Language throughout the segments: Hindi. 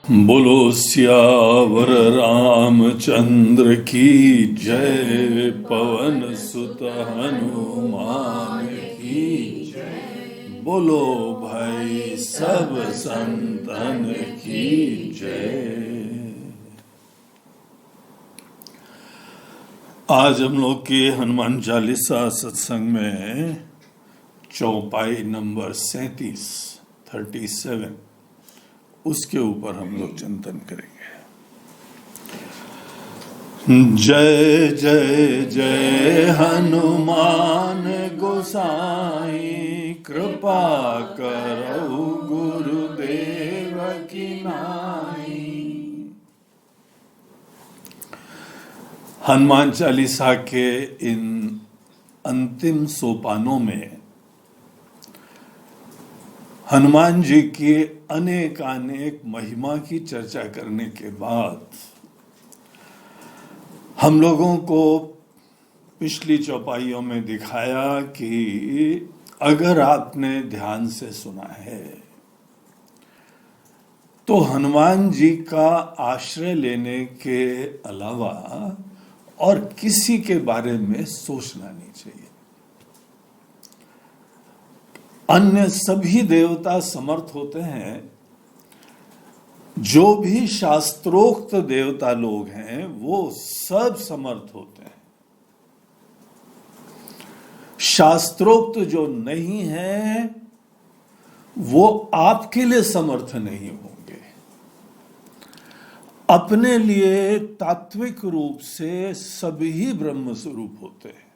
बोलो सियावर रामचंद्र की जय। पवन सुत हनुमान की जय। बोलो भाई सब संतन की जय। आज हम लोग के हनुमान चालीसा सत्संग में चौपाई नंबर 37 उसके ऊपर हम लोग चिंतन करेंगे। जय जय जय हनुमान गोसाई, कृपा करौ गुरुदेव की नाई। हनुमान चालीसा के इन अंतिम सोपानों में हनुमान जी की अनेक महिमा की चर्चा करने के बाद हम लोगों को पिछली चौपाइयों में दिखाया कि अगर आपने ध्यान से सुना है तो हनुमान जी का आश्रय लेने के अलावा और किसी के बारे में सोचना नहीं चाहिए। अन्य सभी देवता समर्थ होते हैं, जो भी शास्त्रोक्त देवता लोग हैं वो सब समर्थ होते हैं। शास्त्रोक्त जो नहीं है वो आपके लिए समर्थ नहीं होंगे। अपने लिए तात्विक रूप से सभी ब्रह्म स्वरूप होते हैं,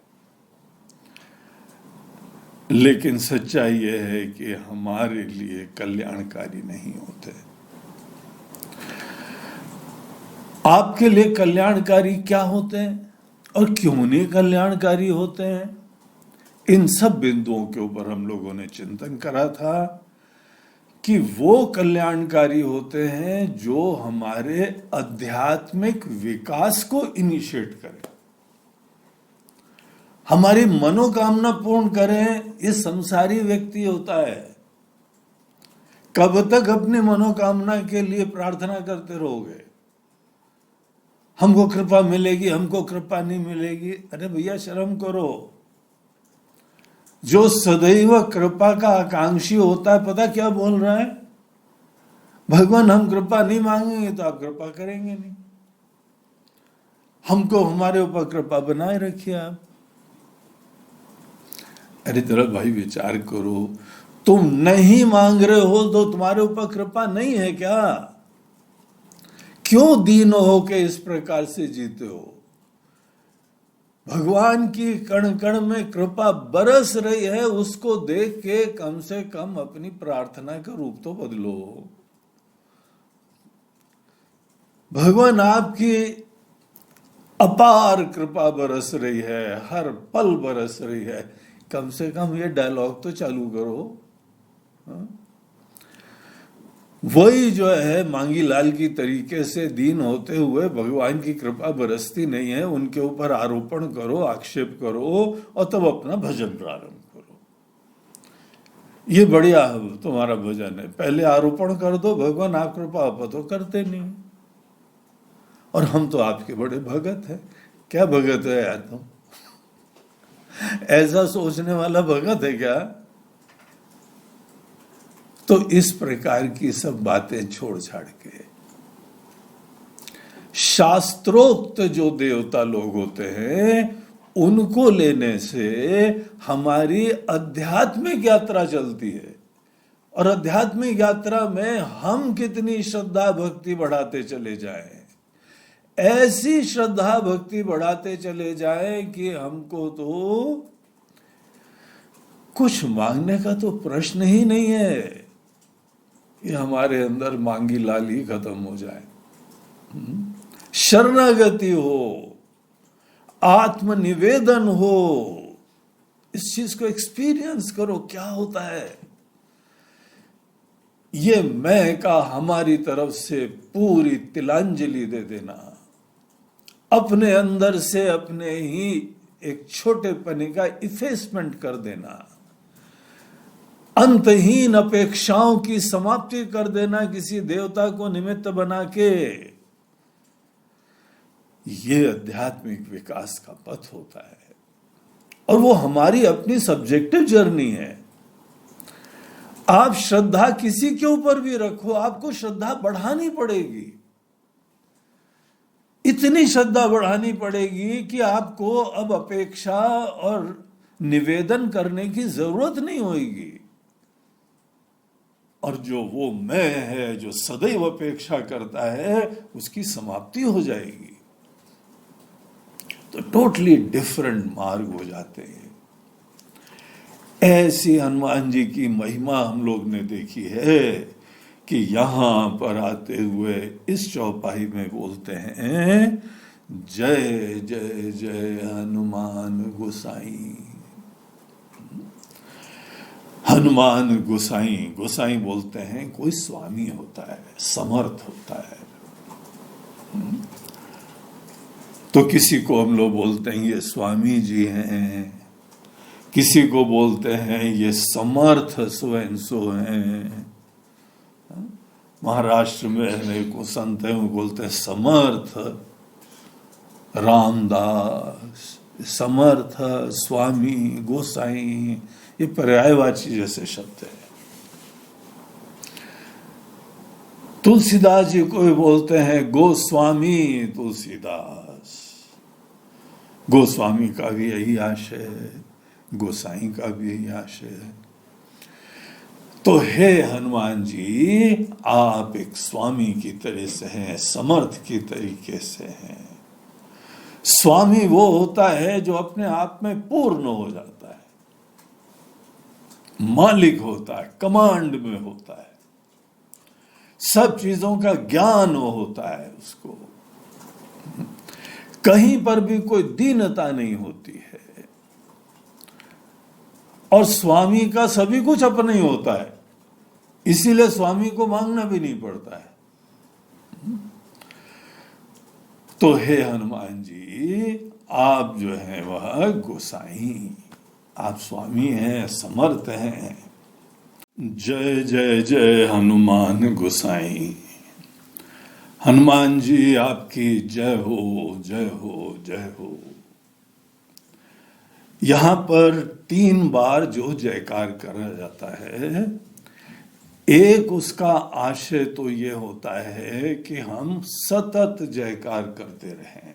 लेकिन सच्चाई यह है कि हमारे लिए कल्याणकारी नहीं होते। आपके लिए कल्याणकारी क्या होते हैं और क्यों नहीं कल्याणकारी होते हैं, इन सब बिंदुओं के ऊपर हम लोगों ने चिंतन करा था कि वो कल्याणकारी होते हैं जो हमारे आध्यात्मिक विकास को इनिशिएट करें, हमारी मनोकामना पूर्ण करें। ये संसारी व्यक्ति होता है, कब तक अपनी मनोकामना के लिए प्रार्थना करते रहोगे, हमको कृपा मिलेगी, हमको कृपा नहीं मिलेगी। अरे भैया शर्म करो। जो सदैव कृपा का आकांक्षी होता है, पता क्या बोल रहा है, भगवान हम कृपा नहीं मांगेंगे तो आप कृपा करेंगे नहीं, हमको हमारे ऊपर कृपा बनाए रखिए आप। अरे तेरा भाई विचार करो, तुम नहीं मांग रहे हो तो तुम्हारे ऊपर कृपा नहीं है क्या? क्यों दीन हो के इस प्रकार से जीते हो? भगवान की कण कण में कृपा बरस रही है, उसको देख के कम से कम अपनी प्रार्थना का रूप तो बदलो। भगवान आपकी अपार कृपा बरस रही है, हर पल बरस रही है, कम से कम ये डायलॉग तो चालू करो। वही जो है मांगी लाल की तरीके से दीन होते हुए भगवान की कृपा बरसती नहीं है, उनके ऊपर आरोपण करो, आक्षेप करो और तब अपना भजन प्रारंभ करो। ये बढ़िया तुम्हारा भजन है। पहले आरोपण कर दो, भगवान आप कृपा आप तो करते नहीं, और हम तो आपके बड़े भगत हैं। क्या भगत है यार तुम? ऐसा सोचने वाला भगत है क्या? तो इस प्रकार की सब बातें छोड़ छाड़ के शास्त्रोक्त जो देवता लोग होते हैं उनको लेने से हमारी आध्यात्मिक यात्रा चलती है, और आध्यात्मिक यात्रा में हम कितनी श्रद्धा भक्ति बढ़ाते चले जाएं, ऐसी श्रद्धा भक्ति बढ़ाते चले जाएं कि हमको तो कुछ मांगने का तो प्रश्न ही नहीं है, ये हमारे अंदर मांगी लाल ही खत्म हो जाए। शरणागति हो, आत्मनिवेदन हो, इस चीज को एक्सपीरियंस करो क्या होता है। ये मैं का हमारी तरफ से पूरी तिलांजलि दे देना, अपने अंदर से अपने ही एक छोटे पने का इफेसमेंट कर देना, अंतहीन अपेक्षाओं की समाप्ति कर देना किसी देवता को निमित्त बना के, ये आध्यात्मिक विकास का पथ होता है। और वो हमारी अपनी सब्जेक्टिव जर्नी है। आप श्रद्धा किसी के ऊपर भी रखो, आपको श्रद्धा बढ़ानी पड़ेगी। इतनी श्रद्धा बढ़ानी पड़ेगी कि आपको अब अपेक्षा और निवेदन करने की जरूरत नहीं होगी। और जो वो मैं है जो सदैव अपेक्षा करता है, उसकी समाप्ति हो जाएगी। तो टोटली डिफरेंट मार्ग हो जाते हैं। ऐसी हनुमान जी की महिमा हम लोग ने देखी है कि यहां पर आते हुए इस चौपाई में बोलते हैं, जय जय जय हनुमान गोसाई। हनुमान गोसाई, गोसाई बोलते हैं कोई स्वामी होता है, समर्थ होता है। तो किसी को हम लोग बोलते हैं ये स्वामी जी हैं, किसी को बोलते हैं ये समर्थ स्वयं सो हैं। महाराष्ट्र में एक संत है, वो बोलते हैं समर्थ रामदास, समर्थ स्वामी गोसाई, ये पर्यायवाची जैसे शब्द है। तुलसीदास जी को भी बोलते हैं गोस्वामी तुलसीदास। गोस्वामी का भी यही आशय है, गोसाई का भी यही आशय है। तो हे हनुमान जी, आप एक स्वामी की तरह से हैं, समर्थ की तरीके से हैं। स्वामी वो होता है जो अपने आप में पूर्ण हो जाता है, मालिक होता है, कमांड में होता है, सब चीजों का ज्ञान होता है उसको, कहीं पर भी कोई दीनता नहीं होती है। और स्वामी का सभी कुछ अपना ही होता है, इसीलिए स्वामी को मांगना भी नहीं पड़ता है। तो हे हनुमान जी, आप जो हैं वह गोसाई, आप स्वामी हैं, समर्थ हैं। जय जय जय हनुमान गोसाई। हनुमान जी आपकी जय हो, जय हो, जय हो। यहां पर 3 बार जो जयकार करा जाता है, एक उसका आशय तो ये होता है कि हम सतत जयकार करते रहें,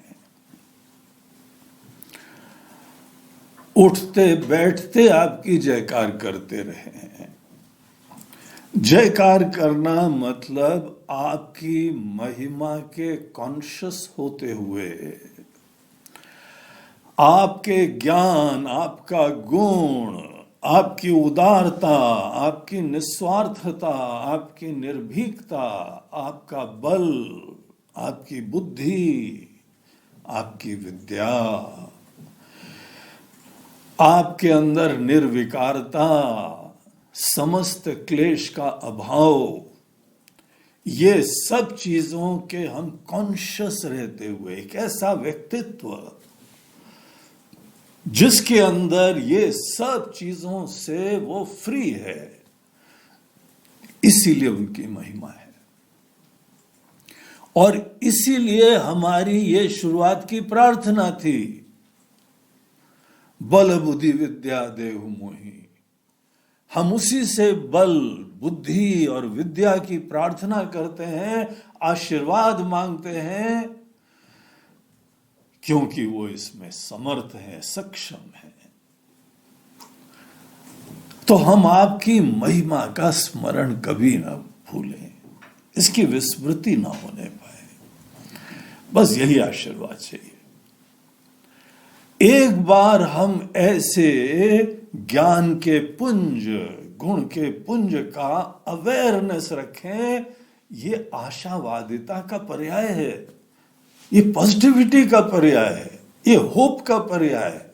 उठते बैठते आपकी जयकार करते रहें। जयकार करना मतलब आपकी महिमा के कॉन्शियस होते हुए, आपके ज्ञान, आपका गुण, आपकी उदारता, आपकी निस्वार्थता, आपकी निर्भीकता, आपका बल, आपकी बुद्धि, आपकी विद्या, आपके अंदर निर्विकारता, समस्त क्लेश का अभाव, ये सब चीजों के हम कॉन्शियस रहते हुए एक ऐसा व्यक्तित्व जिसके अंदर ये सब चीजों से वो फ्री है, इसीलिए उनकी महिमा है। और इसीलिए हमारी ये शुरुआत की प्रार्थना थी, बल बुद्धि विद्या देहु मोहि। हम उसी से बल, बुद्धि और विद्या की प्रार्थना करते हैं, आशीर्वाद मांगते हैं, क्योंकि वो इसमें समर्थ है, सक्षम है। तो हम आपकी महिमा का स्मरण कभी ना भूलें, इसकी विस्मृति ना होने पाए, बस यही आशीर्वाद चाहिए। एक बार हम ऐसे ज्ञान के पुंज, गुण के पुंज का अवेयरनेस रखें, ये आशावादिता का पर्याय है, ये पॉजिटिविटी का पर्याय है, ये होप का पर्याय है।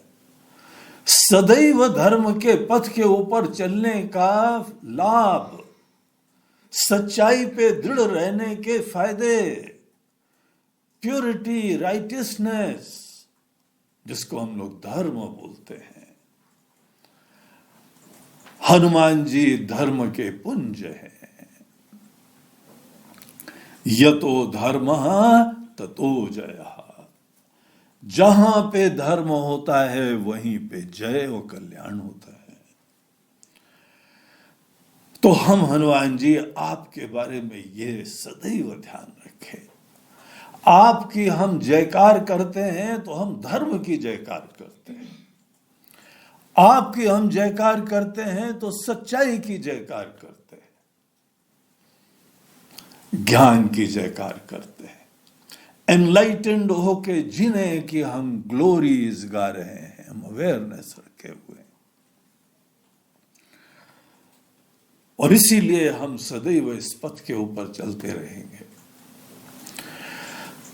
सदैव धर्म के पथ के ऊपर चलने का लाभ, सच्चाई पे दृढ़ रहने के फायदे, प्योरिटी, राइटियसनेस, जिसको हम लोग धर्म बोलते हैं, हनुमान जी धर्म के पुंज हैं। यतो धर्मः ततो जयः। जहां पे धर्म होता है वहीं पे जय और कल्याण होता है। तो हम हनुमान जी आपके बारे में ये सदैव ध्यान रखें। आपकी हम जयकार करते हैं तो हम धर्म की जयकार करते हैं। आपकी हम जयकार करते हैं तो सच्चाई की जयकार करते हैं, ज्ञान की जयकार करते हैं, एनलाइटेंड होके जीने की हम ग्लोरीज गा रहे हैं, हम अवेयरनेस रखे हुए हैं। और इसीलिए हम सदैव इस पथ के ऊपर चलते रहेंगे।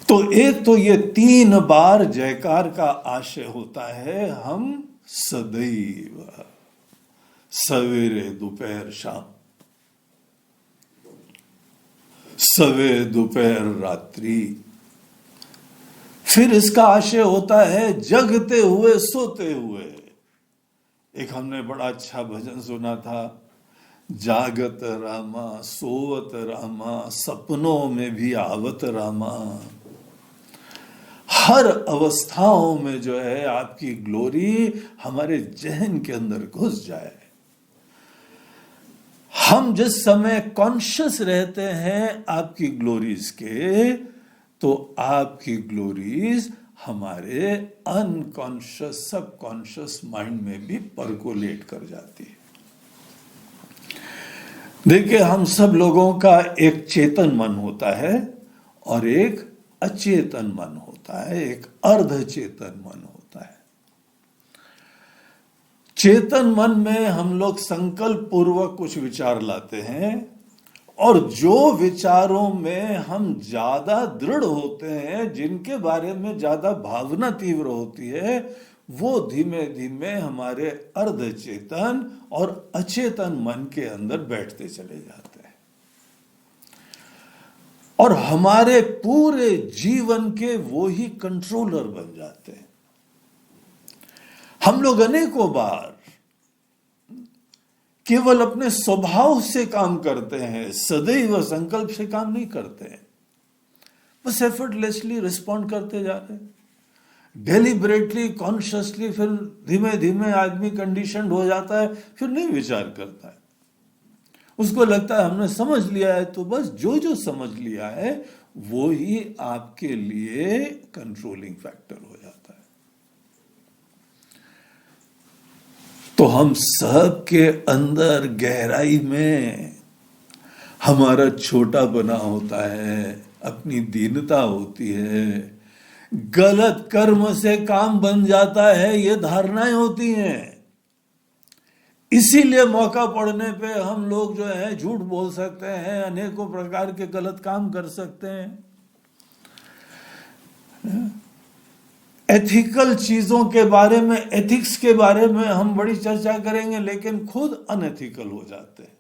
तो एक तो ये 3 बार जयकार का आशय होता है, हम सदैव, सवेरे दोपहर शाम, सवेरे दोपहर रात्रि। फिर इसका आशय होता है जगते हुए सोते हुए। एक हमने बड़ा अच्छा भजन सुना था, जागत रामा सोवत रामा सपनों में भी आवत रामा। हर अवस्थाओं में जो है आपकी ग्लोरी हमारे जहन के अंदर घुस जाए। हम जिस समय कॉन्शियस रहते हैं आपकी ग्लोरीज के, तो आपकी ग्लोरीज हमारे अनकॉन्शियस सबकॉन्शियस माइंड में भी परकोलेट कर जाती है। देखिए, हम सब लोगों का एक चेतन मन होता है और एक अचेतन मन होता है, एक अर्धचेतन मन होता है। चेतन मन में हम लोग संकल्प पूर्वक कुछ विचार लाते हैं, और जो विचारों में हम ज्यादा दृढ़ होते हैं, जिनके बारे में ज्यादा भावना तीव्र होती है, वो धीमे धीमे हमारे अर्धचेतन और अचेतन मन के अंदर बैठते चले जाते हैं और हमारे पूरे जीवन के वो ही कंट्रोलर बन जाते हैं। हम लोग अनेकों बार केवल अपने स्वभाव से काम करते हैं, सदैव संकल्प से काम नहीं करते हैं, बस एफर्टलेसली रिस्पॉन्ड करते जा रहे हैं, डेलिबरेटली, कॉन्शियसली। फिर धीमे धीमे आदमी कंडीशनड हो जाता है, फिर नहीं विचार करता है। उसको लगता है हमने समझ लिया है, तो बस जो जो समझ लिया है वो ही आपके लिए कंट्रोलिंग फैक्टर हो जाता है। तो हम सब के अंदर गहराई में हमारा छोटा बना होता है, अपनी दीनता होती है, गलत कर्म से काम बन जाता है, ये धारणाएं होती हैं। इसीलिए मौका पड़ने पे हम लोग जो है झूठ बोल सकते हैं, अनेकों प्रकार के गलत काम कर सकते हैं। एथिकल चीजों के बारे में, एथिक्स के बारे में हम बड़ी चर्चा करेंगे, लेकिन खुद अनएथिकल हो जाते हैं,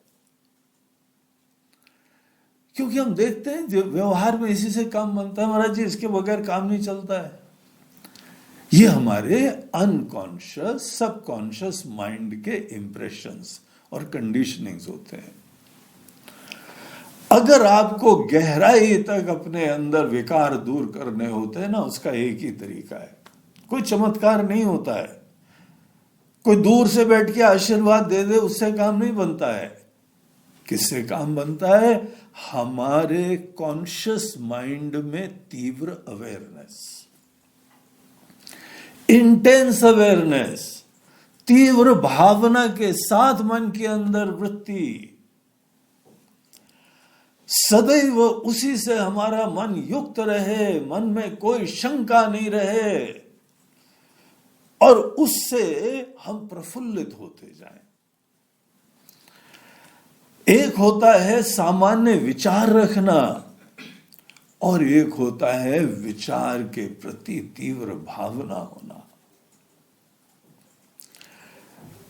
क्योंकि हम देखते हैं जो व्यवहार में इसी से काम बनता है। महाराज जी, इसके बगैर काम नहीं चलता है। ये हमारे अनकॉन्शियस सबकॉन्शियस माइंड के इंप्रेशंस और कंडीशनिंग्स होते हैं। अगर आपको गहराई तक अपने अंदर विकार दूर करने होते हैं ना, उसका एक ही तरीका है, कोई चमत्कार नहीं होता है, कोई दूर से बैठ के आशीर्वाद दे दे उससे काम नहीं बनता है। किससे काम बनता है? हमारे कॉन्शियस माइंड में तीव्र अवेयरनेस, इंटेंस अवेयरनेस, तीव्र भावना के साथ मन के अंदर वृत्ति, सदैव उसी से हमारा मन युक्त रहे, मन में कोई शंका नहीं रहे, और उससे हम प्रफुल्लित होते जाएं। एक होता है सामान्य विचार रखना, और एक होता है विचार के प्रति तीव्र भावना होना।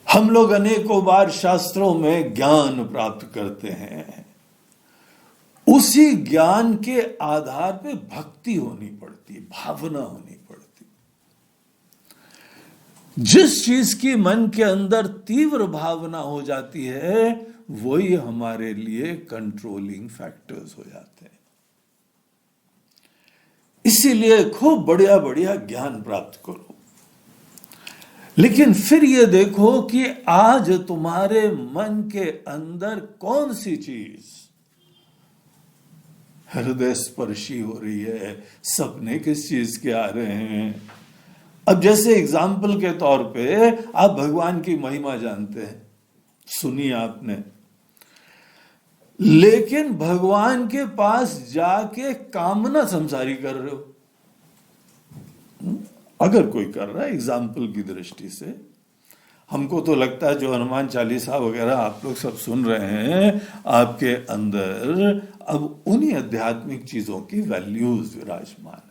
हम लोग अनेकों बार शास्त्रों में ज्ञान प्राप्त करते हैं, उसी ज्ञान के आधार पे भक्ति होनी पड़ती है, भावना होनी पड़ती। जिस चीज की मन के अंदर तीव्र भावना हो जाती है वही हमारे लिए कंट्रोलिंग फैक्टर्स हो जाते हैं। इसीलिए खूब बढ़िया बढ़िया ज्ञान प्राप्त करो, लेकिन फिर ये देखो कि आज तुम्हारे मन के अंदर कौन सी चीज हृदय स्पर्शी हो रही है, सपने किस चीज के आ रहे हैं। अब जैसे एग्जाम्पल के तौर पे आप भगवान की महिमा जानते हैं, सुनी आपने, लेकिन भगवान के पास जाके कामना संसारी कर रहे हो। अगर कोई कर रहा है एग्जाम्पल की दृष्टि से, हमको तो लगता है जो हनुमान चालीसा वगैरह आप लोग सब सुन रहे हैं, आपके अंदर अब उन्हीं आध्यात्मिक चीजों की वैल्यूज विराजमान है।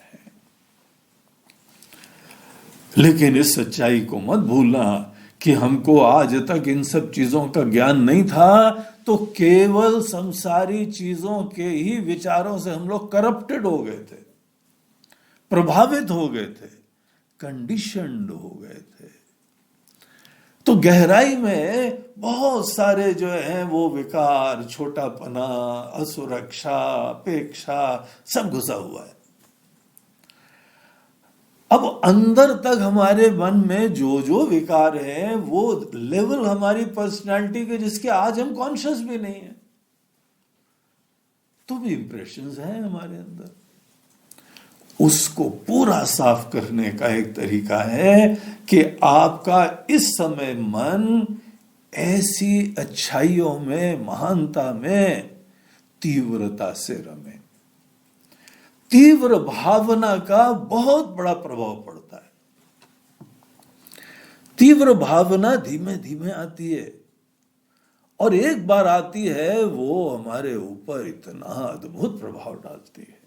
लेकिन इस सच्चाई को मत भूलना कि हमको आज तक इन सब चीजों का ज्ञान नहीं था, तो केवल संसारी चीजों के ही विचारों से हम लोग करप्टेड हो गए थे, प्रभावित हो गए थे, कंडीशनड हो गए थे। तो गहराई में बहुत सारे जो हैं वो विकार, छोटापना, असुरक्षा, अपेक्षा सब घुसा हुआ है। अब अंदर तक हमारे मन में जो जो विकार हैं वो लेवल हमारी पर्सनालिटी के जिसके आज हम कॉन्शियस भी नहीं है, तो भी इंप्रेशंस हैं हमारे अंदर। उसको पूरा साफ करने का एक तरीका है कि आपका इस समय मन ऐसी अच्छाइयों में, महानता में, तीव्रता से रमे। तीव्र भावना का बहुत बड़ा प्रभाव पड़ता है। तीव्र भावना धीमे धीमे आती है, और एक बार आती है वो हमारे ऊपर इतना अद्भुत प्रभाव डालती है,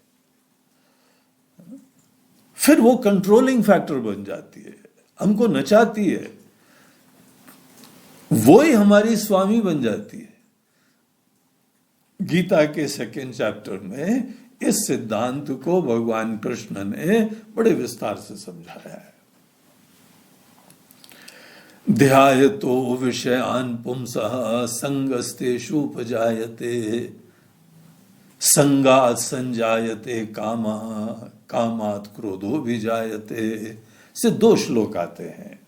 फिर वो कंट्रोलिंग फैक्टर बन जाती है, हमको नचाती है, वो ही हमारी स्वामी बन जाती है। गीता के 2nd चैप्टर में इस सिद्धांत को भगवान कृष्ण ने बड़े विस्तार से समझाया है। ध्यायतो विषयान् पुंसः संगस्तेषु उपजायते, संगात् संजायते कामः, कामात् क्रोधो विजायते। से 2 श्लोक आते हैं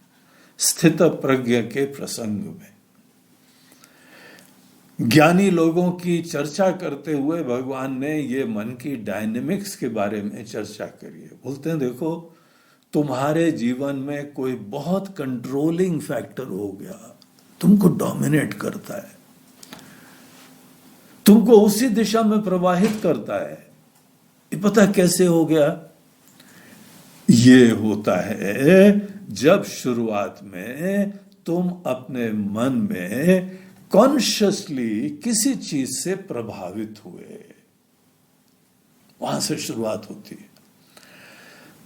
स्थित प्रज्ञ के प्रसंग में। ज्ञानी लोगों की चर्चा करते हुए भगवान ने ये मन की डायनेमिक्स के बारे में चर्चा करी है। बोलते हैं देखो, तुम्हारे जीवन में कोई बहुत कंट्रोलिंग फैक्टर हो गया, तुमको डोमिनेट करता है, तुमको उसी दिशा में प्रवाहित करता है। ये पता कैसे हो गया? ये होता है जब शुरुआत में तुम अपने मन में कॉन्शियसली किसी चीज से प्रभावित हुए, वहां से शुरुआत होती है।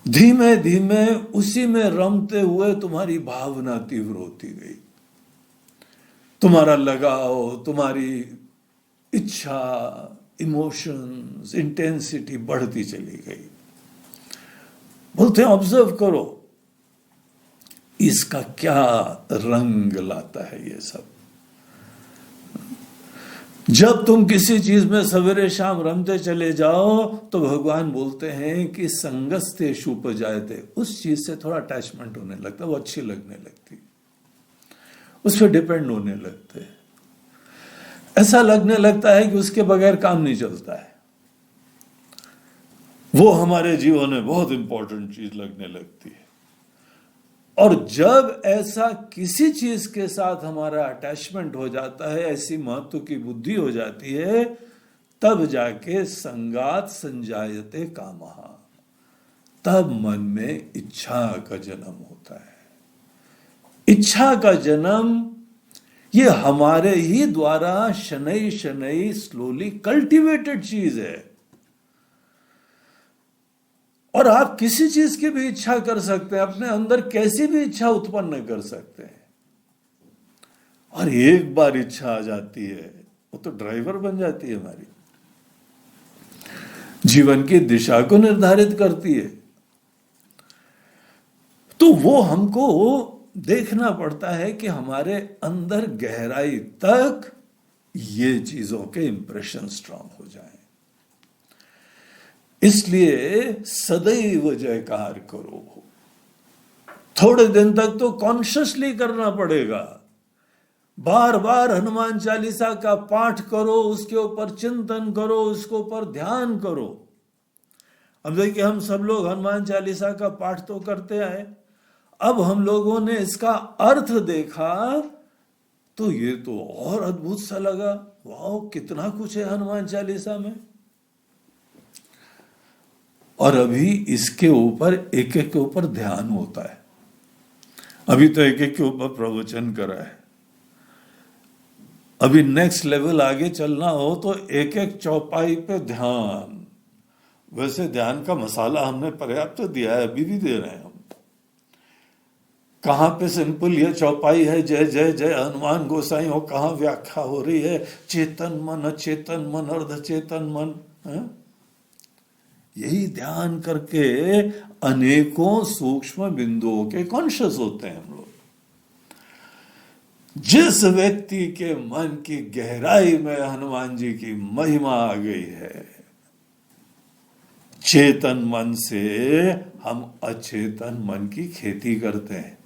धीमे धीमे उसी में रमते हुए तुम्हारी भावना तीव्र होती गई, तुम्हारा लगाव, तुम्हारी इच्छा, इमोशंस, इंटेंसिटी बढ़ती चली गई। बोलते हैं ऑब्जर्व करो इसका क्या रंग लाता है ये सब। जब तुम किसी चीज में सवेरे शाम रमते चले जाओ तो भगवान बोलते हैं कि संगस्तेषु उपजायते, उस चीज से थोड़ा अटैचमेंट होने लगता है, वो अच्छी लगने लगती, उस पर डिपेंड होने लगते हैं। ऐसा लगने लगता है कि उसके बगैर काम नहीं चलता है, वो हमारे जीवन में बहुत इंपॉर्टेंट चीज लगने लगती है। और जब ऐसा किसी चीज के साथ हमारा अटैचमेंट हो जाता है, ऐसी महत्व की बुद्धि हो जाती है, तब जाके संगात संजायते कामः, तब मन में इच्छा का जन्म होता है। इच्छा का जन्म ये हमारे ही द्वारा शनै शनै स्लोली कल्टीवेटेड चीज है। और आप किसी चीज की भी इच्छा कर सकते हैं, अपने अंदर कैसी भी इच्छा उत्पन्न कर सकते हैं, और एक बार इच्छा आ जाती है वो तो ड्राइवर बन जाती है, हमारी जीवन की दिशा को निर्धारित करती है। तो वो हमको देखना पड़ता है कि हमारे अंदर गहराई तक ये चीजों के इंप्रेशन स्ट्रांग हो जाएं। इसलिए सदैव जयकार करो। थोड़े दिन तक तो कॉन्शियसली करना पड़ेगा। बार बार हनुमान चालीसा का पाठ करो, उसके ऊपर चिंतन करो, उसके ऊपर ध्यान करो। अब देखिए, हम सब लोग हनुमान चालीसा का पाठ तो करते आए, अब हम लोगों ने इसका अर्थ देखा तो ये तो और अद्भुत सा लगा। वाह, कितना कुछ है हनुमान चालीसा में। और अभी इसके ऊपर एक एक के ऊपर ध्यान होता है। अभी तो एक एक के ऊपर प्रवचन करा है। अभी नेक्स्ट लेवल आगे चलना हो तो एक एक चौपाई पे ध्यान। वैसे ध्यान का मसाला हमने पर्याप्त दिया है, अभी भी दे रहे हैं हम। कहां पे सिंपल ये चौपाई है, जय जय जय हनुमान गोसाई हो, कहां व्याख्या हो रही है चेतन मन, अचेतन मन, अर्धचेतन मन है? यही ध्यान करके अनेकों सूक्ष्म बिंदुओं के कॉन्शियस होते हैं हम लोग। जिस व्यक्ति के मन की गहराई में हनुमान जी की महिमा आ गई है, चेतन मन से हम अचेतन मन की खेती करते हैं।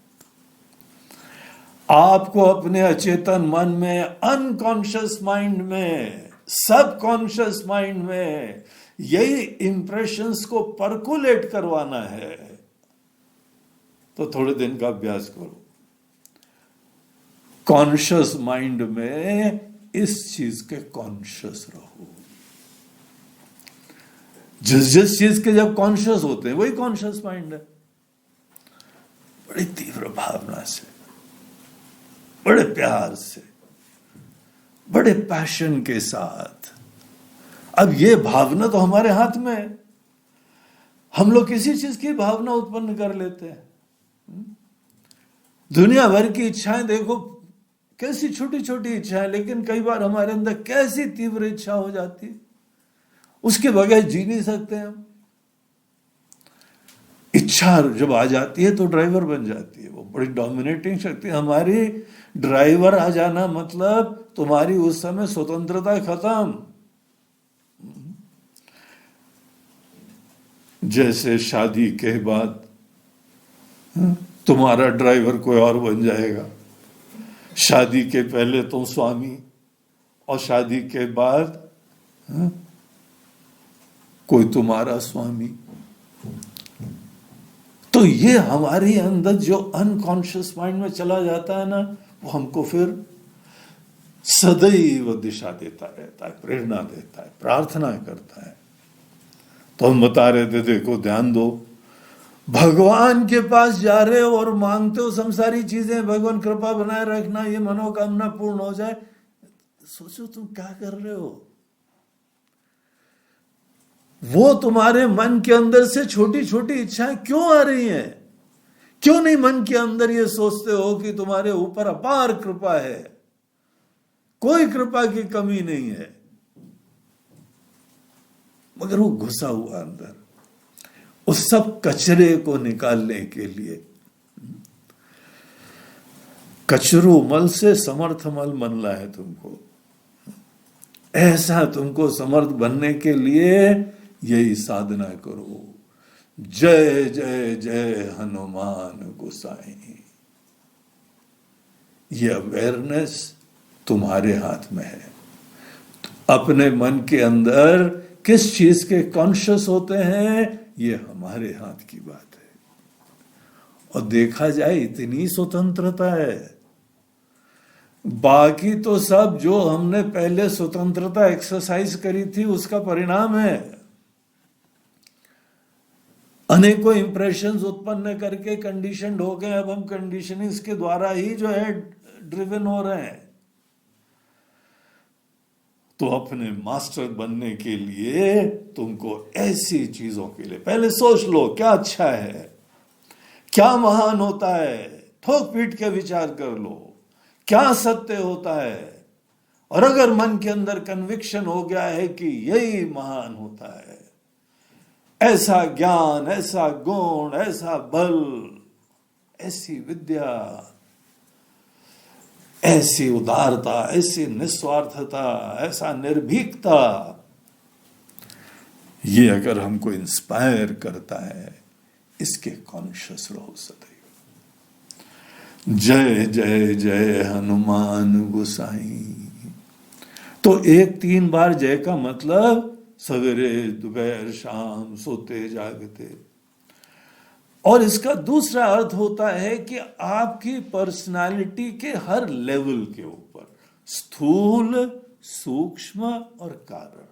आपको अपने अचेतन मन में, अनकॉन्शियस माइंड में, सबकॉन्शियस माइंड में यही इंप्रेशंस को परकुलेट करवाना है तो थोड़े दिन का अभ्यास करो। कॉन्शियस माइंड में इस चीज के कॉन्शियस रहो। जिस जिस चीज के जब कॉन्शियस होते हैं वही कॉन्शियस माइंड है। बड़ी तीव्र भावना से, बड़े प्यार से, बड़े पैशन के साथ। अब ये भावना तो हमारे हाथ में है। हम लोग किसी चीज की भावना उत्पन्न कर लेते हैं। दुनिया भर की इच्छाएं देखो, कैसी छोटी छोटी इच्छाएं, लेकिन कई बार हमारे अंदर कैसी तीव्र इच्छा हो जाती है, उसके बगैर जी नहीं सकते हम। इच्छा जब आ जाती है तो ड्राइवर बन जाती है, वो बड़ी डोमिनेटिंग शक्ति। हमारी ड्राइवर आ जाना मतलब तुम्हारी उस समय स्वतंत्रता खत्म। जैसे शादी के बाद तुम्हारा ड्राइवर कोई और बन जाएगा। शादी के पहले तुम स्वामी और शादी के बाद कोई तुम्हारा स्वामी। तो ये हमारे अंदर जो अनकॉन्शियस माइंड में चला जाता है ना, वो हमको फिर सदैव दिशा देता रहता है, प्रेरणा देता है, प्रार्थना करता है। तो हम बता रहे थे, देखो ध्यान दो, भगवान के पास जा रहे हो और मांगते हो संसारी चीजें, भगवान कृपा बनाए रखना, ये मनोकामना पूर्ण हो जाए। सोचो तुम क्या कर रहे हो। वो तुम्हारे मन के अंदर से छोटी छोटी इच्छाएं क्यों आ रही हैं? क्यों नहीं मन के अंदर ये सोचते हो कि तुम्हारे ऊपर अपार कृपा है, कोई कृपा की कमी नहीं है। मगर वो घुसा हुआ अंदर, उस सब कचरे को निकालने के लिए, कचरू मल से समर्थ मल बनना है तुमको। ऐसा तुमको समर्थ बनने के लिए यही साधना करो। जय जय जय हनुमान गोसाई। ये अवेयरनेस तुम्हारे हाथ में है। अपने मन के अंदर किस चीज के कॉन्शियस होते हैं, ये हमारे हाथ की बात है। और देखा जाए इतनी स्वतंत्रता है। बाकी तो सब जो हमने पहले स्वतंत्रता एक्सरसाइज करी थी उसका परिणाम है। अनेकों इंप्रेशंस उत्पन्न करके कंडीशनड हो गए। अब हम कंडीशनिंग के द्वारा ही जो है ड्रिवन हो रहे हैं। तो अपने मास्टर बनने के लिए तुमको ऐसी चीजों के लिए पहले सोच लो, क्या अच्छा है, क्या महान होता है, ठोक पीट के विचार कर लो, क्या सत्य होता है। और अगर मन के अंदर कन्विक्शन हो गया है कि यही महान होता है, ऐसा ज्ञान, ऐसा गुण, ऐसा बल, ऐसी विद्या, ऐसी उदारता, ऐसी निस्वार्थता, ऐसा निर्भीकता, ये अगर हमको इंस्पायर करता है, इसके कॉन्शियस रहो सदैव। जय जय जय हनुमान गोसाई। तो 1-3 बार जय का मतलब सवेरे दोपहर शाम सोते जागते। और इसका दूसरा अर्थ होता है कि आपकी पर्सनालिटी के हर लेवल के ऊपर, स्थूल, सूक्ष्म और कारण।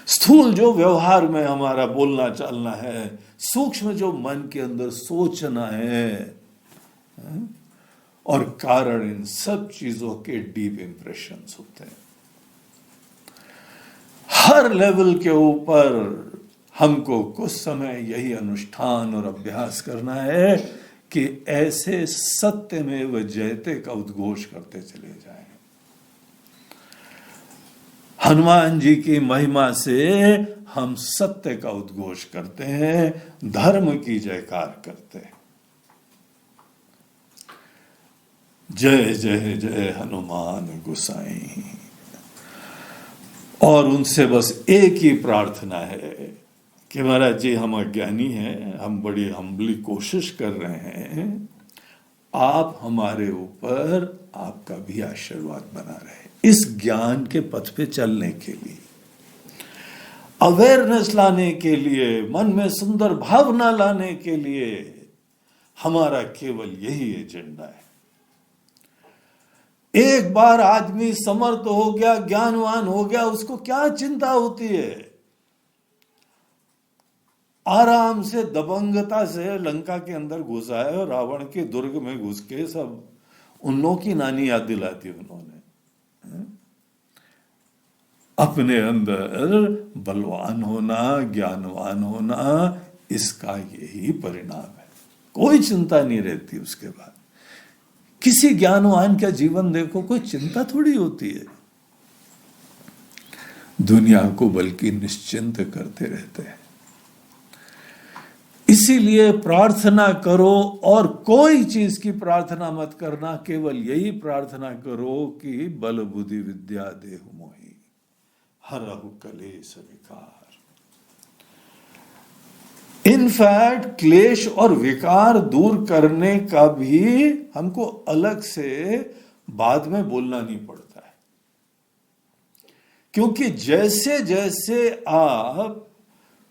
स्थूल जो व्यवहार में हमारा बोलना चालना है, सूक्ष्म जो मन के अंदर सोचना है, और कारण इन सब चीजों के डीप इंप्रेशंस होते हैं। हर लेवल के ऊपर हमको कुछ समय यही अनुष्ठान और अभ्यास करना है कि ऐसे सत्यमेव जयते का उद्घोष करते चले जाएं। हनुमान जी की महिमा से हम सत्य का उद्घोष करते हैं, धर्म की जयकार करते हैं। जय जय जय हनुमान गोसाई। और उनसे बस एक ही प्रार्थना है कि महाराज जी, हम अज्ञानी हैं, हम बड़ी हम्बली कोशिश कर रहे हैं, आप हमारे ऊपर आपका भी आशीर्वाद बना रहे इस ज्ञान के पथ पे चलने के लिए, अवेयरनेस लाने के लिए, मन में सुंदर भावना लाने के लिए। हमारा केवल यही एजेंडा है। एक बार आदमी समर्थ हो गया, ज्ञानवान हो गया, उसको क्या चिंता होती है? आराम से दबंगता से लंका के अंदर घुसा है और रावण के दुर्ग में घुस के सब उन लोगों की नानी याद दिलाती उन्होंने। अपने अंदर बलवान होना, ज्ञानवान होना, इसका यही परिणाम है। कोई चिंता नहीं रहती उसके बाद। किसी ज्ञानवान का जीवन देखो, कोई चिंता थोड़ी होती है। दुनिया को बल्कि निश्चिंत करते रहते हैं। इसीलिए प्रार्थना करो, और कोई चीज की प्रार्थना मत करना, केवल यही प्रार्थना करो कि बल बुद्धि विद्या देहु मोहि हरहु कलेश विकार। इनफैक्ट क्लेश और विकार दूर करने का भी हमको अलग से बाद में बोलना नहीं पड़ता है, क्योंकि जैसे जैसे आप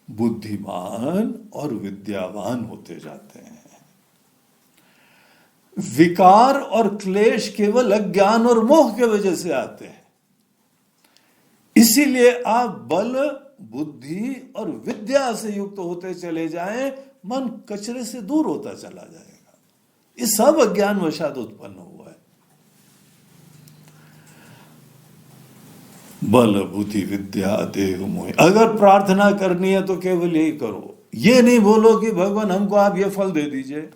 बुद्धिमान और विद्यावान होते जाते हैं, विकार और क्लेश केवल अज्ञान और मोह के वजह से आते हैं। इसीलिए आप बल, बुद्धि और विद्या से युक्त होते चले जाएं, मन कचरे से दूर होता चला जाएगा। ये सब अज्ञान वशात उत्पन्न हुआ है। बल बुद्धि विद्या देहु मोहि। अगर प्रार्थना करनी है तो केवल यही करो। ये नहीं बोलो कि भगवान हमको आप ये फल दे दीजिए,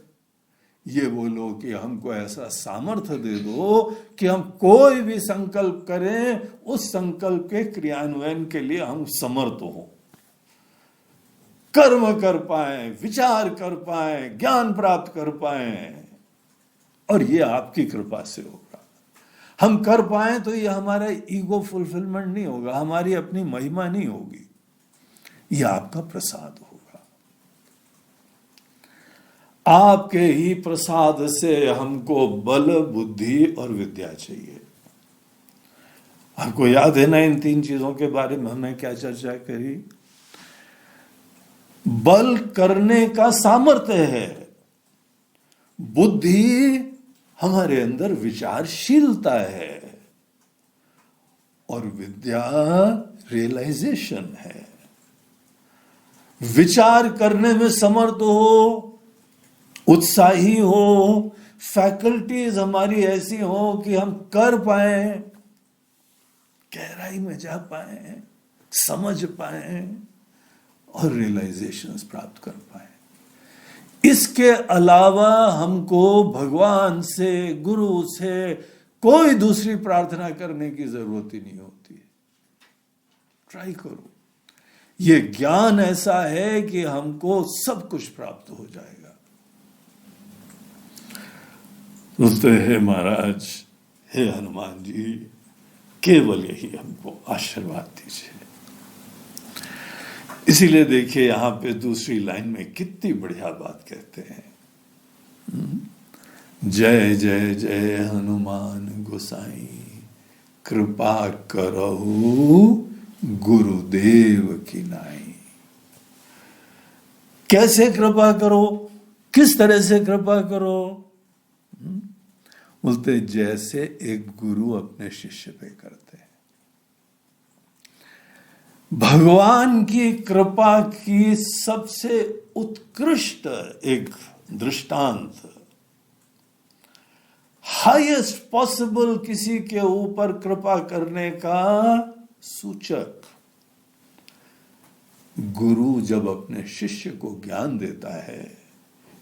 ये बोलो कि हमको ऐसा सामर्थ्य दे दो कि हम कोई भी संकल्प करें, उस संकल्प के क्रियान्वयन के लिए हम समर्थ हों, कर्म कर पाए, विचार कर पाए, ज्ञान प्राप्त कर पाए। और ये आपकी कृपा से होगा। हम कर पाए तो ये हमारा ईगो फुलफिलमेंट नहीं होगा, हमारी अपनी महिमा नहीं होगी, ये आपका प्रसाद होगा। आपके ही प्रसाद से हमको बल, बुद्धि और विद्या चाहिए। आपको याद है ना इन 3 चीजों के बारे में हमने क्या चर्चा करी? बल करने का सामर्थ्य है, बुद्धि हमारे अंदर विचारशीलता है, और विद्या रियलाइजेशन है। विचार करने में समर्थ हो, उत्साही हो, फैकल्टीज हमारी ऐसी हो कि हम कर पाए, गहराई में जा पाए, समझ पाए और रियलाइजेशंस प्राप्त कर पाए। इसके अलावा हमको भगवान से, गुरु से कोई दूसरी प्रार्थना करने की जरूरत ही नहीं होती है। ट्राई करो। ये ज्ञान ऐसा है कि हमको सब कुछ प्राप्त हो जाएगा। बोलते हैं महाराज, हे हनुमान जी, केवल यही हमको आशीर्वाद दीजिए। इसीलिए देखिए यहां पे दूसरी लाइन में कितनी बढ़िया बात कहते हैं, जय जय जय हनुमान गोसाई, कृपा करहु गुरुदेव की नाई। कैसे कृपा करो, किस तरह से कृपा करो? बोलते जैसे एक गुरु अपने शिष्य पे करते हैं। भगवान की कृपा की सबसे उत्कृष्ट एक दृष्टांत, हाईएस्ट पॉसिबल किसी के ऊपर कृपा करने का सूचक, गुरु जब अपने शिष्य को ज्ञान देता है,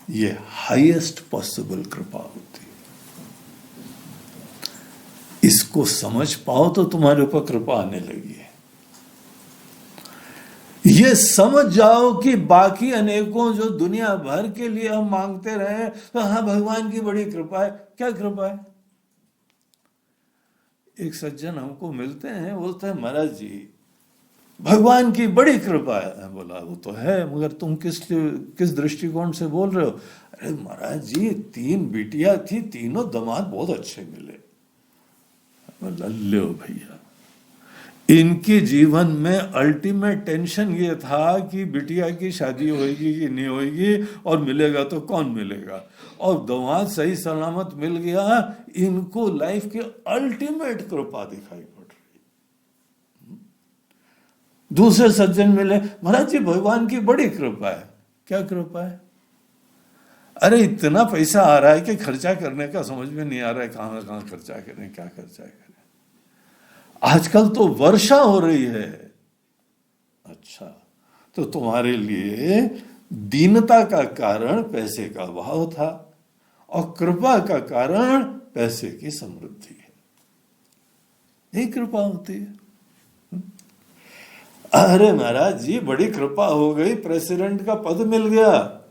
यह हाईएस्ट पॉसिबल कृपा होती है। इसको समझ पाओ तो तुम्हारे ऊपर कृपा आने लगी है। ये समझ जाओ कि बाकी अनेकों जो दुनिया भर के लिए हम मांगते रहे, तो हाँ भगवान की बड़ी कृपा है। क्या कृपा है? एक सज्जन हमको मिलते हैं, बोलते हैं महाराज जी भगवान की बड़ी कृपा है। बोला वो तो है, मगर तुम किस दृष्टिकोण से बोल रहे हो? अरे महाराज जी 3 बिटिया थी, तीनों दामाद बहुत अच्छे मिले। बोला लो भैया, इनके जीवन में अल्टीमेट टेंशन ये था कि बिटिया की शादी होगी कि नहीं होगी, और मिलेगा तो कौन मिलेगा, और दामाद सही सलामत मिल गया। इनको लाइफ की अल्टीमेट कृपा दिखाई पड़ रही। दूसरे सज्जन मिले, महाराज जी भगवान की बड़ी कृपा है। क्या कृपा है? अरे इतना पैसा आ रहा है कि खर्चा करने का समझ में नहीं आ रहा है, कहां खर्चा करें, क्या खर्चा करें। आजकल तो वर्षा हो रही है। अच्छा, तो तुम्हारे लिए दीनता का कारण पैसे का अभाव था, और कृपा का कारण पैसे की समृद्धि है। यही कृपा होती है। अरे महाराज जी बड़ी कृपा हो गई, प्रेसिडेंट का पद मिल गया,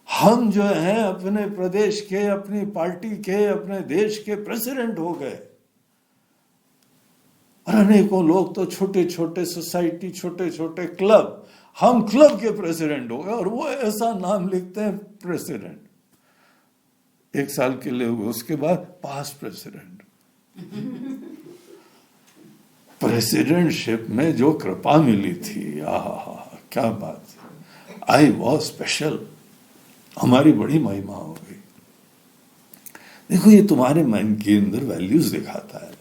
हम जो हैं अपने प्रदेश के, अपनी पार्टी के, अपने देश के प्रेसिडेंट हो गए। और अनेकों लोग तो छोटे छोटे सोसाइटी, छोटे छोटे क्लब, हम क्लब के प्रेसिडेंट हो गए, और वो ऐसा नाम लिखते हैं प्रेसिडेंट। 1 साल के लिए हुए, उसके बाद पास प्रेसिडेंट। प्रेसिडेंटशिप में जो कृपा मिली थी, आहा क्या बात, आई वॉज स्पेशल, हमारी बड़ी महिमा हो गई। देखो ये तुम्हारे मन के अंदर वैल्यूज दिखाता है,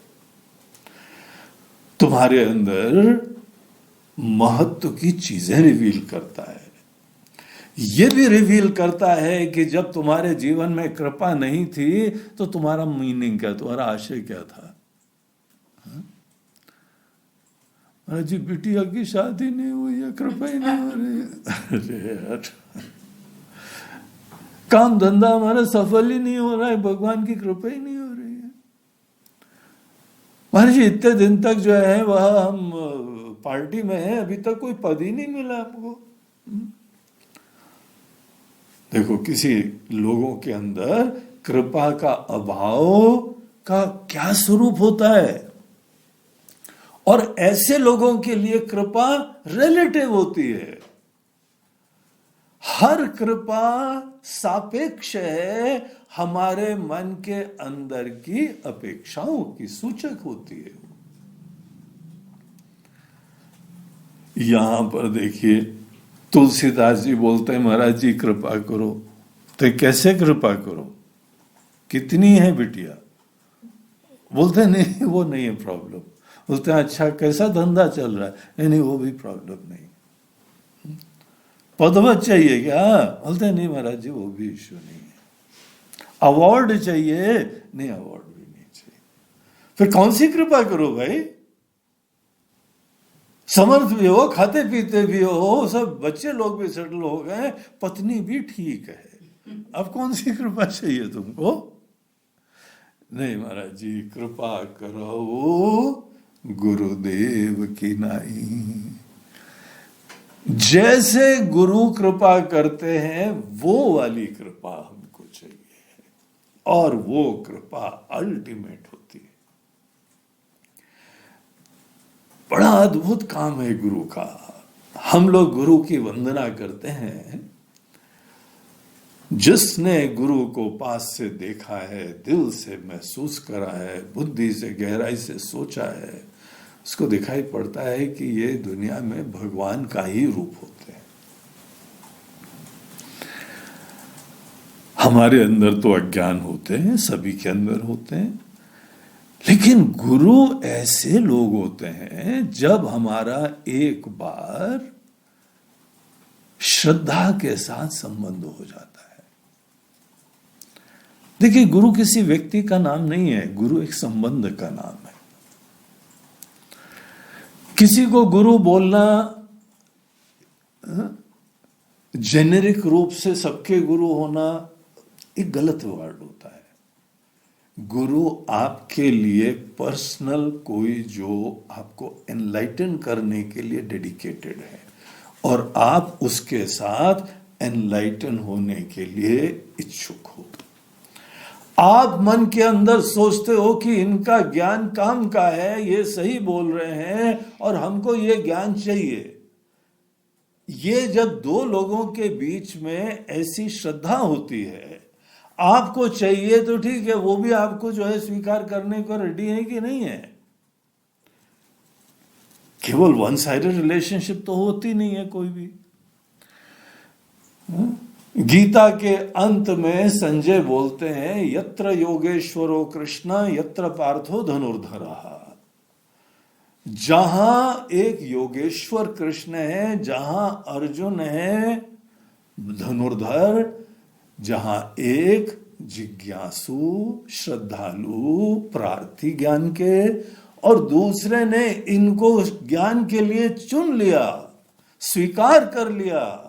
तुम्हारे अंदर महत्व की चीजें रिवील करता है। यह भी रिवील करता है कि जब तुम्हारे जीवन में कृपा नहीं थी तो तुम्हारा मीनिंग क्या, तुम्हारा आशय क्या था। अरे जी बिटिया की शादी नहीं हुई है, कृपा ही नहीं हो रही है। अरे यार काम धंधा हमारा सफल ही नहीं हो रहा है, भगवान की कृपा ही नहीं हो रही है। महाराज जी इतने दिन तक जो है वह हम पार्टी में है, अभी तक कोई पद ही नहीं मिला हमको। देखो किसी लोगों के अंदर कृपा का अभाव का क्या स्वरूप होता है, और ऐसे लोगों के लिए कृपा रिलेटिव होती है। हर कृपा सापेक्ष है, हमारे मन के अंदर की अपेक्षाओं की सूचक होती है। यहां पर देखिए तुलसीदास जी बोलते हैं महाराज जी कृपा करो, तो कैसे कृपा करो, कितनी है बिटिया? बोलते नहीं वो नहीं है प्रॉब्लम। बोलते हैं अच्छा कैसा धंधा चल रहा है? नहीं वो भी प्रॉब्लम नहीं। पदवत चाहिए क्या? बोलते नहीं महाराज जी वो भी इश्यू नहीं है। अवार्ड चाहिए? नहीं अवार्ड भी नहीं चाहिए। फिर कौन सी कृपा करो भाई? समर्थ भी हो, खाते पीते भी हो, सब बच्चे लोग भी सेटल हो गए, पत्नी भी ठीक है, अब कौन सी कृपा चाहिए तुमको? नहीं महाराज जी कृपा करो गुरुदेव की नाई। जैसे गुरु कृपा करते हैं वो वाली कृपा हमको चाहिए, और वो कृपा अल्टीमेट होती है। बड़ा अद्भुत काम है गुरु का। हम लोग गुरु की वंदना करते हैं। जिसने गुरु को पास से देखा है, दिल से महसूस करा है, बुद्धि से गहराई से सोचा है, उसको दिखाई पड़ता है कि ये दुनिया में भगवान का ही रूप होते हैं। हमारे अंदर तो अज्ञान होते हैं, सभी के अंदर होते हैं, लेकिन गुरु ऐसे लोग होते हैं जब हमारा एक बार श्रद्धा के साथ संबंध हो जाता है। देखिए, गुरु किसी व्यक्ति का नाम नहीं है, गुरु एक संबंध का नाम है। किसी को गुरु बोलना जेनेरिक रूप से सबके गुरु होना एक गलत वर्ड होता है। गुरु आपके लिए पर्सनल कोई जो आपको एनलाइटन करने के लिए डेडिकेटेड है, और आप उसके साथ एनलाइटन होने के लिए इच्छुक हो। आप मन के अंदर सोचते हो कि इनका ज्ञान काम का है, ये सही बोल रहे हैं और हमको ये ज्ञान चाहिए। ये जब दो लोगों के बीच में ऐसी श्रद्धा होती है, आपको चाहिए तो ठीक है, वो भी आपको जो है स्वीकार करने को रेडी है कि नहीं है। केवल वन साइडेड रिलेशनशिप तो होती नहीं है कोई भी। गीता के अंत में संजय बोलते हैं, यत्र योगेश्वरो कृष्ण यत्र पार्थो धनुर्धरः। जहां एक योगेश्वर कृष्ण है, जहां अर्जुन है धनुर्धर, जहां एक जिज्ञासु श्रद्धालु प्रार्थी ज्ञान के, और दूसरे ने इनको ज्ञान के लिए चुन लिया, स्वीकार कर लिया।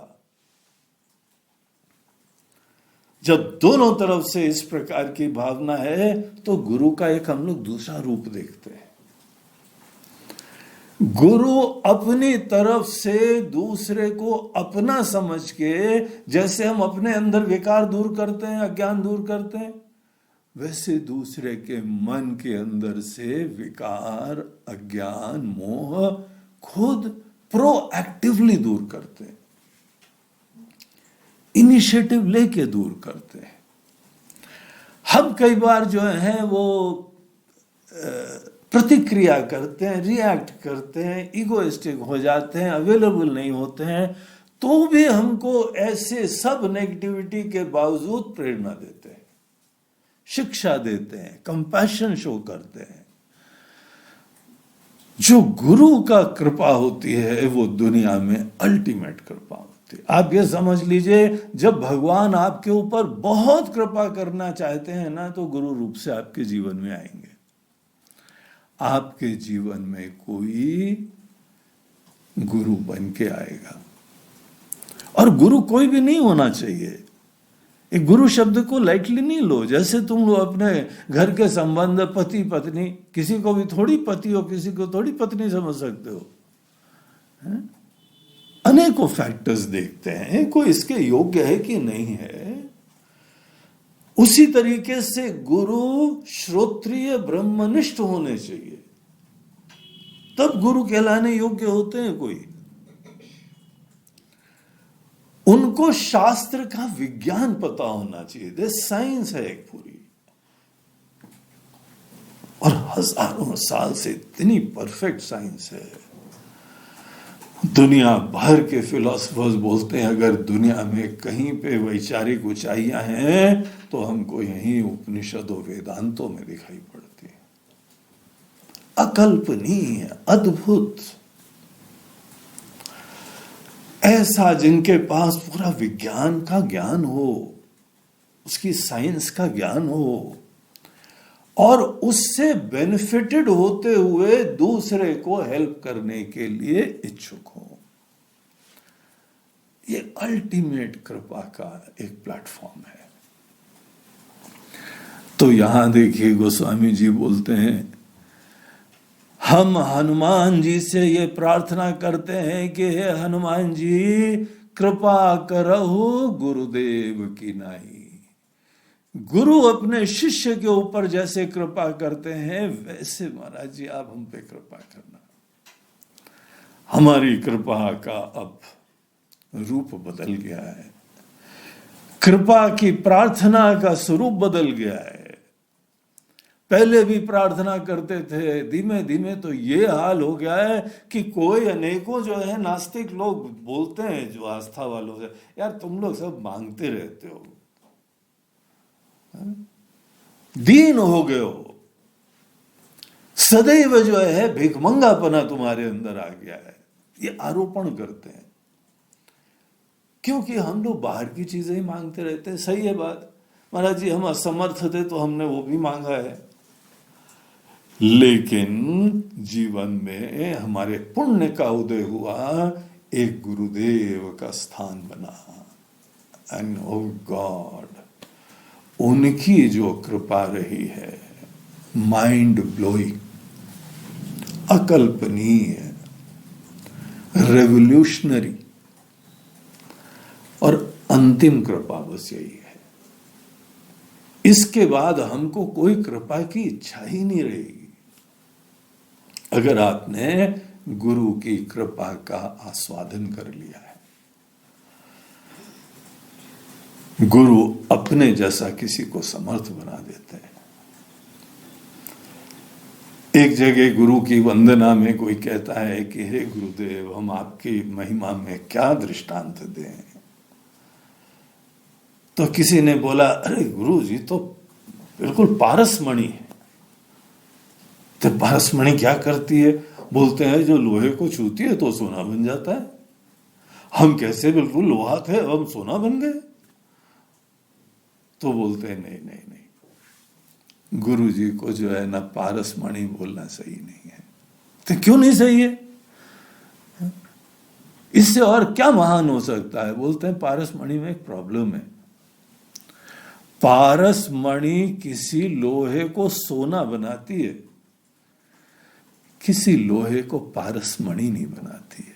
जब दोनों तरफ से इस प्रकार की भावना है तो गुरु का एक हम लोग दूसरा रूप देखते हैं। गुरु अपनी तरफ से दूसरे को अपना समझ के, जैसे हम अपने अंदर विकार दूर करते हैं, अज्ञान दूर करते हैं, वैसे दूसरे के मन के अंदर से विकार, अज्ञान, मोह खुद प्रोएक्टिवली दूर करते हैं, इनिशिएटिव लेके दूर करते हैं। हम कई बार जो है वो प्रतिक्रिया करते हैं, रिएक्ट करते हैं, इगोइस्टिक हो जाते हैं, अवेलेबल नहीं होते हैं, तो भी हमको ऐसे सब नेगेटिविटी के बावजूद प्रेरणा देते हैं, शिक्षा देते हैं, कंपैशन शो करते हैं। जो गुरु का कृपा होती है वो दुनिया में अल्टीमेट कृपा होती है। आप ये समझ लीजिए, जब भगवान आपके ऊपर बहुत कृपा करना चाहते हैं ना, तो गुरु रूप से आपके जीवन में आएंगे। आपके जीवन में कोई गुरु बन के आएगा, और गुरु कोई भी नहीं होना चाहिए। एक गुरु शब्द को लाइटली नहीं लो। जैसे तुम लोग अपने घर के संबंध, पति पत्नी, किसी को भी थोड़ी पति हो, किसी को थोड़ी पत्नी समझ सकते हो। अनेकों फैक्टर्स देखते हैं, कोई इसके योग्य है कि नहीं है। उसी तरीके से गुरु श्रोत्रिय ब्रह्मनिष्ठ होने चाहिए, तब गुरु कहलाने योग्य होते हैं कोई। उनको शास्त्र का विज्ञान पता होना चाहिए, दे साइंस है एक पूरी, और हजारों साल से इतनी परफेक्ट साइंस है। दुनिया भर के फिलोसफर्स बोलते हैं अगर दुनिया में कहीं पे वैचारिक ऊंचाइयां हैं तो हमको यहीं उपनिषदों वेदांतों में दिखाई पड़ती है। अकल्पनीय, अद्भुत, ऐसा जिनके पास पूरा विज्ञान का ज्ञान हो, उसकी साइंस का ज्ञान हो, और उससे बेनिफिटेड होते हुए दूसरे को हेल्प करने के लिए इच्छुक हो। ये अल्टीमेट कृपा का एक प्लेटफॉर्म है। तो यहां देखिए, गोस्वामी जी बोलते हैं, हम हनुमान जी से ये प्रार्थना करते हैं कि हे हनुमान जी कृपा करहु गुरुदेव की नाई। गुरु अपने शिष्य के ऊपर जैसे कृपा करते हैं वैसे महाराज जी आप हम पे कृपा करना। हमारी कृपा का अब रूप बदल गया है, कृपा की प्रार्थना का स्वरूप बदल गया है। पहले भी प्रार्थना करते थे, धीमे धीमे तो ये हाल हो गया है कि कोई अनेकों जो है नास्तिक लोग बोलते हैं जो आस्था वालों से, यार तुम लोग सब मांगते रहते हो, दीन हो गए हो, सदैव जो है भिखमंगापना तुम्हारे अंदर आ गया है, ये आरोपण करते हैं। क्योंकि हम लोग बाहर की चीजें ही मांगते रहते हैं। सही है बात, महाराज जी हम असमर्थ थे तो हमने वो भी मांगा है, लेकिन जीवन में हमारे पुण्य का उदय हुआ, एक गुरुदेव का स्थान बना, एंड ओ गॉड उनकी जो कृपा रही है माइंड ब्लोइंग, अकल्पनीय, रेवोल्यूशनरी, और अंतिम कृपा बस यही है। इसके बाद हमको कोई कृपा की इच्छा ही नहीं रहेगी अगर आपने गुरु की कृपा का आस्वादन कर लिया है। गुरु अपने जैसा किसी को समर्थ बना देते हैं। एक जगह गुरु की वंदना में कोई कहता है कि हे गुरुदेव हम आपकी महिमा में क्या दृष्टांत दें, तो किसी ने बोला अरे गुरु जी तो बिल्कुल पारसमणि है। तो पारसमणि क्या करती है? बोलते हैं जो लोहे को छूती है तो सोना बन जाता है। हम कैसे बिल्कुल लोहा थे हम सोना बन गए? तो बोलते हैं नहीं नहीं नहीं, गुरु जी को जो है ना पारसमणि बोलना सही नहीं है। तो क्यों नहीं सही है? इससे और क्या महान हो सकता है? बोलते हैं पारसमणि में एक प्रॉब्लम है। पारसमणि किसी लोहे को सोना बनाती है, किसी लोहे को पारसमणि नहीं बनाती है।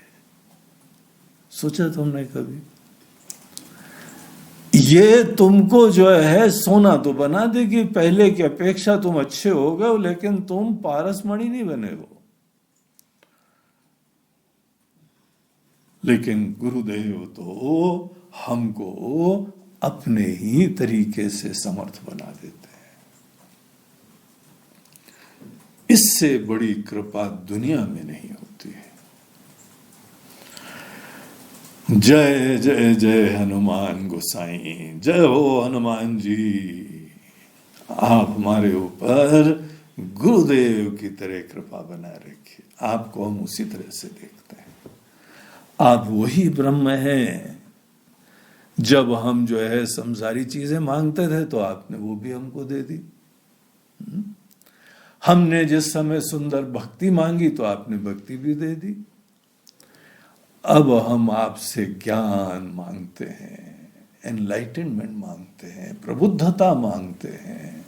सोचा तुमने कभी? ये तुमको जो है सोना तो बना देगी, पहले की अपेक्षा तुम अच्छे हो गए, लेकिन तुम पारसमणि नहीं बने हो। लेकिन गुरुदेव तो हमको अपने ही तरीके से समर्थ बना देते हैं। इससे बड़ी कृपा दुनिया में नहीं होती है। जय जय जय हनुमान गोसाई, जय हो हनुमान जी। आप हमारे ऊपर गुरुदेव की तरह कृपा बनाए रखिए। आपको हम उसी तरह से देखते हैं। आप वही ब्रह्म हैं। जब हम जो है संसारी चीजें मांगते थे तो आपने वो भी हमको दे दी। हमने जिस समय सुंदर भक्ति मांगी तो आपने भक्ति भी दे दी। अब हम आपसे ज्ञान मांगते हैं, एनलाइटनमेंट मांगते हैं, प्रबुद्धता मांगते हैं।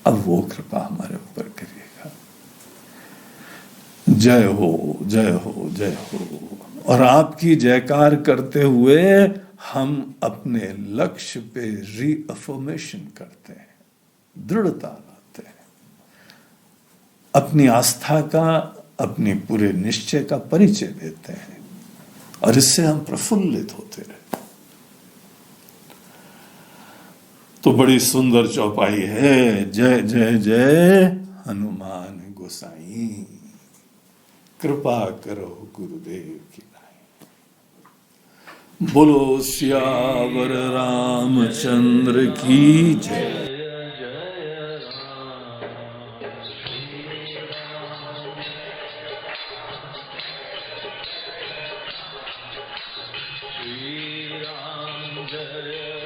अब वो कृपा हमारे ऊपर करिएगा। जय हो जय हो जय हो। और आपकी जयकार करते हुए हम अपने लक्ष्य पे रीअफर्मेशन करते हैं, दृढ़ता लाते हैं, अपनी आस्था का, अपने पूरे निश्चय का परिचय देते हैं, और इससे हम प्रफुल्लित होते रहते हैं। तो बड़ी सुंदर चौपाई है। जय जय जय हनुमान गोसाई, कृपा करो गुरुदेव की नाई। बोलो सियावर रामचंद्र की जय। Jai